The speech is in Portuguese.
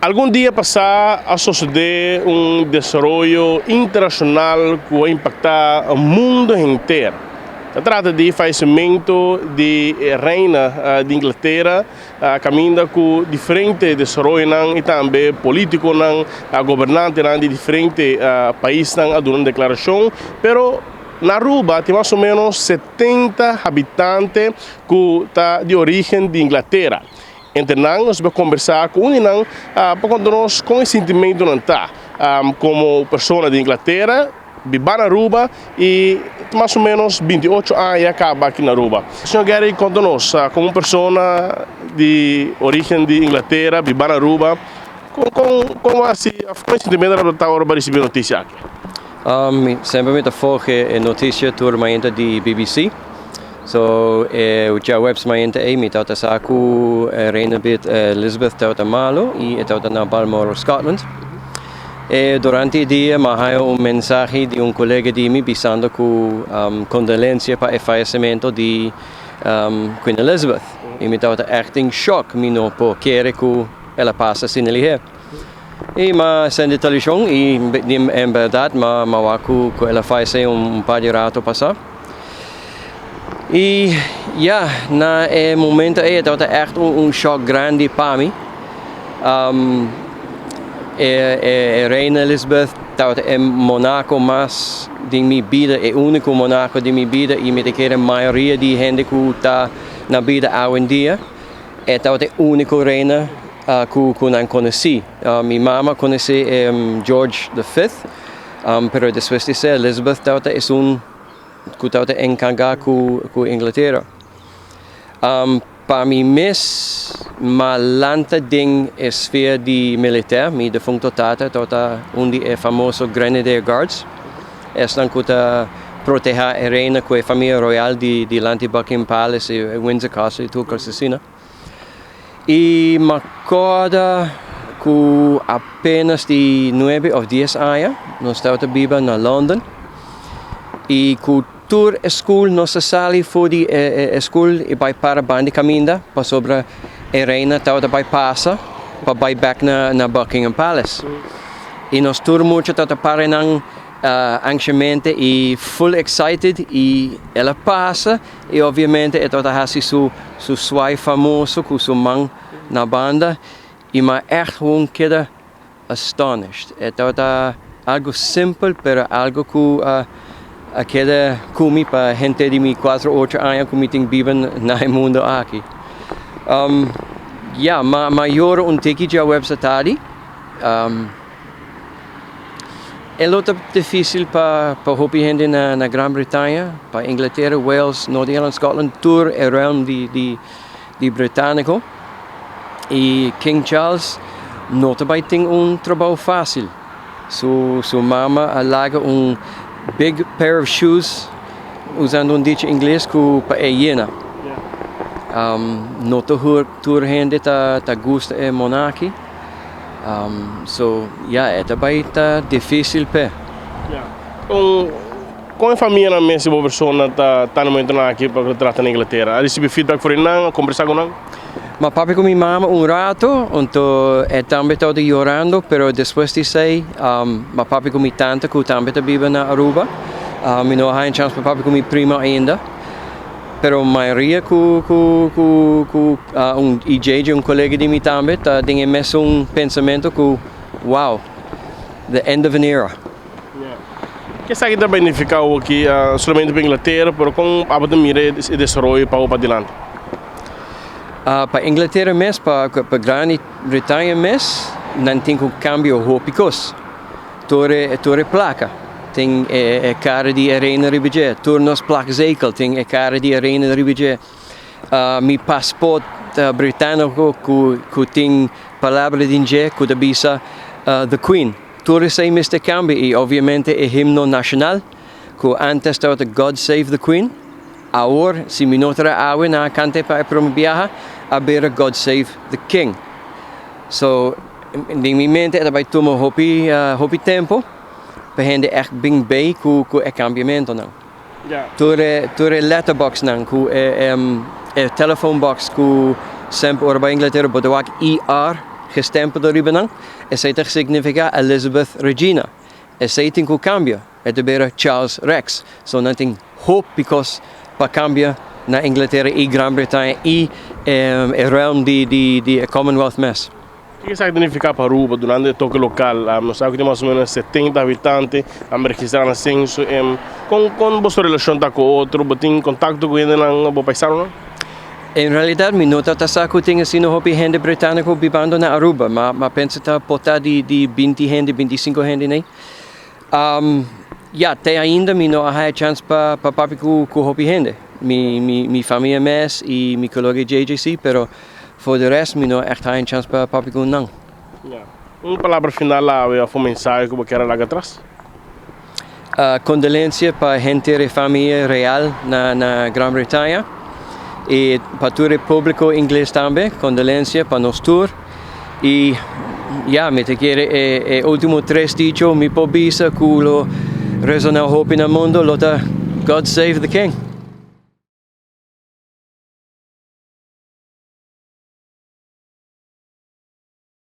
Algum dia passar a suceder desenvolvimento internacional que vai impactar o mundo inteiro. Se trata de fayecimento de Reina de Inglaterra, caminha com diferente desenvolvimento e também politiconan, governante de diferentes países durante a declaração, pero na Aruba tem mais ou menos 70 habitantes que estão de origem de Inglaterra. Entrenan, nós vamos conversar com um para contar-nos com esse sentimento não está, como pessoa de Inglaterra, viva na Aruba e mais ou menos 28 anos e acaba aqui na Aruba. O senhor Gary conta-nos como pessoa de origem de Inglaterra, viva na Aruba, como assim, qual sentimento da está para receber notícia aqui? Sempre me volge a notícia door mainta de BBC. So, o webs mainta me tauta saku Reina Elizabeth tauta malo e tauta na Balmoral, Scotland. Durante o dia, me mensagem de colega de mim dizendo que condolência para o falecimento de Queen Elizabeth. E me tauta echt em choque, me não pode querer que ela passe sem ele. E mas sem televisão e em verdade que ela faleceu par de rato passar. E na momento tauta echt choque grande para mim. Reina Elizabeth tauta monarca mas de minha vida é o único monarca de minha vida e me que a maioria de gente que está na vida hoje em dia é tauta único reina que não conheci. Minha mãe conhece George V, pero depois disso Elizabeth tauta é que tauta encarregada com Inglaterra. Para mim malanta ding esfera de militar, mi defunto tata, tauta é famoso Grenadier Guards. Estão que proteger a reina com a família royal de Buckingham Palace e Windsor Castle e tudo assim. E me acorda que apenas de 9 ou 10 anos, nós estávamos vivendo na London e que tour school nossa sala foi de school e vai para bande caminda para sobre a reina estava vai passa para vai back na Buckingham Palace e nós tour muito estava para não ansiamente e full excited e ela passa e obviamente estava assim su suai famoso com sua mão na banda e mas echt gewoon queda astonished estava algo simples pero algo que aquela comi para gente de 4 ou 8 anos que tem vivem no mundo aqui. Maior teki de website é muito difícil para hobby gente na Grã-Bretanha, para Inglaterra, Wales, Noord-Irlanda, Scotland, tour around de Britanico. E King Charles não também tem trabalho fácil. Sua mama alaga big pair of shoes, usando dicho inglês que é hiena. Não toda gente tá gosta é monarquia. É também tá difícil para. Com a família na mesa, uma pessoa tá no momento aqui para tratar na Inglaterra. Recebi feedback por não, conversar com não. Mas papi com minha mãe rato, então também todo chorando, pero depois disso, mas papi com minha tante que também vive na Aruba, não há chance para papi com minha prima ainda, pero a maioria e colega de mim também tem mesmo pensamento que, wow, the end of an era. Que sabe da beneficiar aqui somente para a Inglaterra, pero com a banda mira e desenvolve para adiante. Para Inglaterra mesmo, para Gran Britania mesmo, não tem cambio hópicos. Torre placa tem a cara de Reina Elizabeth. Tornos placa zeikel tem a cara de Reina Elizabeth. Mi passaporte britânico que tem palavra de inglês que avisa the Queen. Torre sei Mr. Cambio e obviamente o himno nacional que antes estava God Save the Queen. Agora, se me notar a na cante para promover a ver God Save the King. So, em minha mente, vai tomar hobby tempo para gente echt bem bem com o cambiamento não. Ture letterbox não, com telefone box com sempre ora para Inglaterra, botou ER gestemd door Ibanang, esse significa Elizabeth Regina. Esse tinha cambio, era Charles Rex. So nothing hope because pa cambio na Inglaterra e Gran-Britânia e realm de Commonwealth Mess. O que significa para Aruba durante o toque local? Nós sabemos que tem mais ou menos 70 habitantes, registrados no censo. Com você relação com outro, tem contato com ele no paisano? Em realidade, me nota que tem assim no gente britânico vivendo na Aruba, mas penso que pode de 20 gente, 25 gente, né? Tem ainda me não há chance para papi com gente. Mi família mes e mi colega JJC, pero for the rest, me não echt há chance para papi com não. Uma palavra final lá, a mensagem que eu quero lá atrás. Condolência para a gente e família real na Gran-Britânia. E para todo o público inglês também, condolência para nós tour. E me te quero último 3 dias, me pobisa culo resonar hope no mundo, lota God save the King.